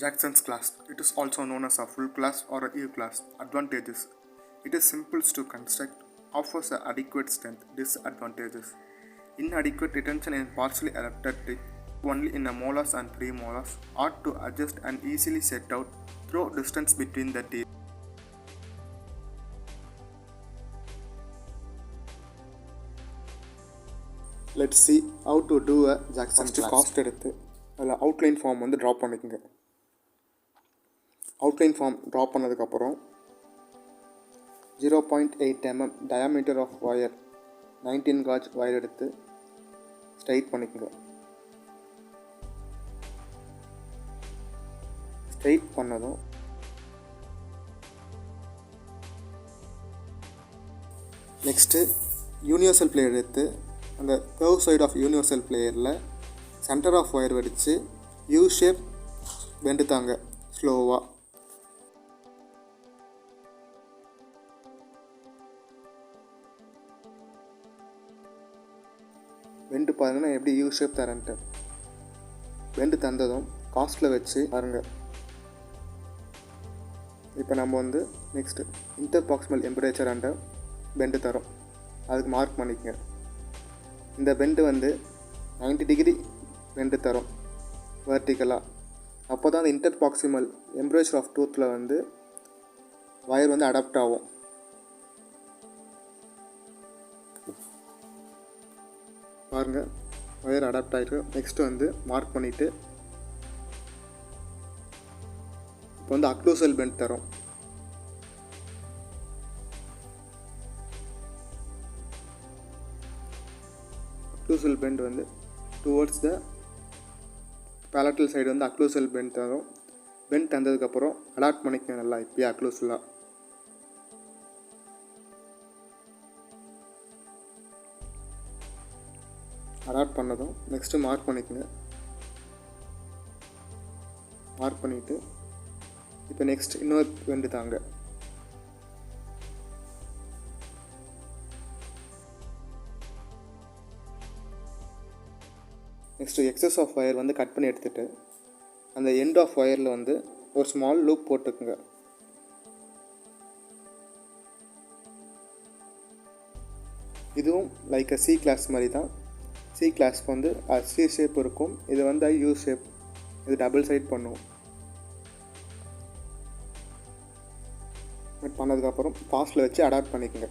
Jackson's clasp. It is also known as a full clasp or a U-clasp. Advantages. It is simple to construct, offers adequate strength. Disadvantages. Inadequate retention in partially erupted teeth, only in the molars and premolars, hard to adjust and easily set out through distance between the teeth. Let's see how to do a Jackson clasp. First எடுத்து அதில் outline form வந்து draw பண்ணிக்கோங்க. Outline form draw பண்ணதுக்கப்புறம் 0.8 mm diameter of wire 19 gauge wire எடுத்து straight பண்ணிக்கோங்க. Straight பண்ணதும் next universal plier எடுத்து அந்த கர்வ் சைடு ஆஃப் யூனிவர்சல் பிளேயரில் சென்டர் ஆஃப் ஒயர் வடித்து யூ ஷேப் பெண்டு தாங்க ஸ்லோவாக. பெண்டு பாருங்கன்னா எப்படி யூ ஷேப் தரேன்ட்டு. பெண்டு தந்ததும் காஸ்ட்டில் வச்சு பாருங்கள். இப்போ நம்ம வந்து நெக்ஸ்ட்டு இன்டர்பாக்சிமல் எம்பரேச்சர் அண்ட பெண்டு தரோம், அதுக்கு மார்க் பண்ணிக்கங்க. இந்த பெண்டு வந்து 90 டிகிரி பெண்டு தரும் வெர்டிக்கலாக. அப்போ தான் அந்த இன்டர்பாக்சிமல் எம்பரேச்சர் ஆஃப் டூத்தில் வந்து வயர் வந்து அடாப்ட் ஆகும். பாருங்கள், வயர் அடாப்ட் ஆகிருக்கு. நெக்ஸ்ட்டு வந்து மார்க் பண்ணிவிட்டு இப்போ வந்து அக்ளூசல் பெண்ட் தரும். அக்ளூசல் பெண்ட் வந்து டுவர்ட்ஸ் த பேலட்டல் சைடு வந்து அக்ளூசல் பெண்ட் தரும். பெண்ட் தந்ததுக்கப்புறம் அடாப்ட் பண்ணிக்க நல்லா இப்போயே அக்ளூசலாக. அடாப்ட் பண்ணதும் நெக்ஸ்ட்டு மார்க் பண்ணிக்கோங்க. மார்க் பண்ணிவிட்டு இப்போ நெக்ஸ்ட் இன்னொரு பெண்டு தாங்க. நெக்ஸ்ட்டு எக்ஸஸ் ஆஃப் ஒயர் வந்து கட் பண்ணி எடுத்துகிட்டு அந்த எண்ட் ஆஃப் ஒயரில் வந்து ஒரு ஸ்மால் லூப் போட்டுக்குங்க. இதுவும் லைக் சி கிளாஸ் மாதிரி தான். சி கிளாஸ் வந்து சி ஷேப் இருக்கும், இது வந்து யூ ஷேப். இது டபுள் சைட் பண்ணுவோம். பண்ணதுக்கப்புறம் காஸ்ட்டில் வச்சு அடாப்ட் பண்ணிக்கோங்க.